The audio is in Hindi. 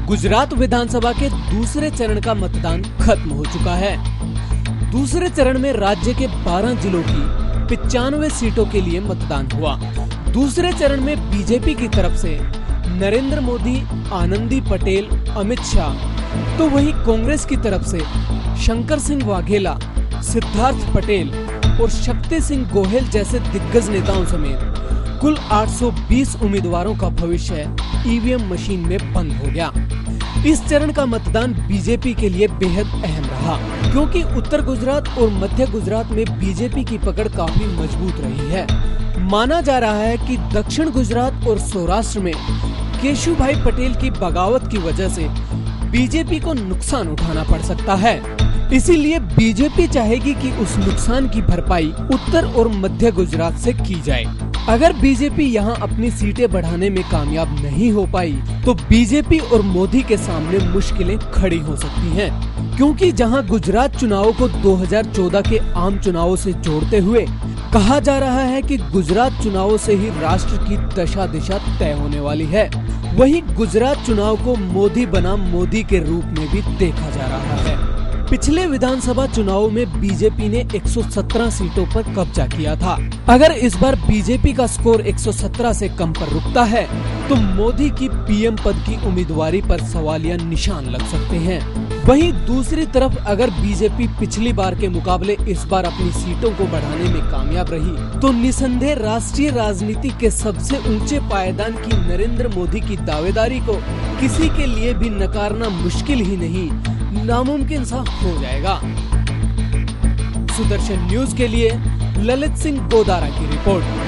गुजरात विधानसभा के दूसरे चरण का मतदान खत्म हो चुका है। दूसरे चरण में राज्य के 12 जिलों की 95 सीटों के लिए मतदान हुआ। दूसरे चरण में बीजेपी की तरफ से नरेंद्र मोदी, आनंदी पटेल, अमित शाह, तो वहीं कांग्रेस की तरफ से शंकर सिंह वाघेला, सिद्धार्थ पटेल और शक्ति सिंह गोहेल जैसे दिग्गज नेताओं समेत कुल 820 उम्मीदवारों का भविष्य ईवीएम मशीन में बंद हो गया। इस चरण का मतदान बीजेपी के लिए बेहद अहम रहा, क्योंकि उत्तर गुजरात और मध्य गुजरात में बीजेपी की पकड़ काफी मजबूत रही है। माना जा रहा है कि दक्षिण गुजरात और सौराष्ट्र में केशुभाई पटेल की बगावत की वजह से बीजेपी को नुकसान उठाना पड़ सकता है। इसीलिए बीजेपी चाहेगी कि उस नुकसान की भरपाई उत्तर और मध्य गुजरात से की जाए। अगर बीजेपी यहां अपनी सीटें बढ़ाने में कामयाब नहीं हो पाई तो बीजेपी और मोदी के सामने मुश्किलें खड़ी हो सकती हैं, क्योंकि जहां गुजरात चुनावों को 2014 के आम चुनावों से जोड़ते हुए कहा जा रहा है कि गुजरात चुनावों से ही राष्ट्र की दशा दिशा तय होने वाली है, वहीं गुजरात चुनाव को मोदी बनाम मोदी के रूप में भी देखा जा रहा है। पिछले विधानसभा चुनाव में बीजेपी ने 117 सीटों पर कब्जा किया था। अगर इस बार बीजेपी का स्कोर 117 से कम पर रुकता है तो मोदी की पीएम पद की उम्मीदवारी पर सवालिया निशान लग सकते हैं। वहीं दूसरी तरफ अगर बीजेपी पिछली बार के मुकाबले इस बार अपनी सीटों को बढ़ाने में कामयाब रही तो निसंदेह राष्ट्रीय राजनीति के सबसे ऊंचे पायदान की नरेंद्र मोदी की दावेदारी को किसी के लिए भी नकारना मुश्किल ही नहीं, नामुमकिन सा हो जाएगा। सुदर्शन न्यूज के लिए ललित सिंह गोदारा की रिपोर्ट।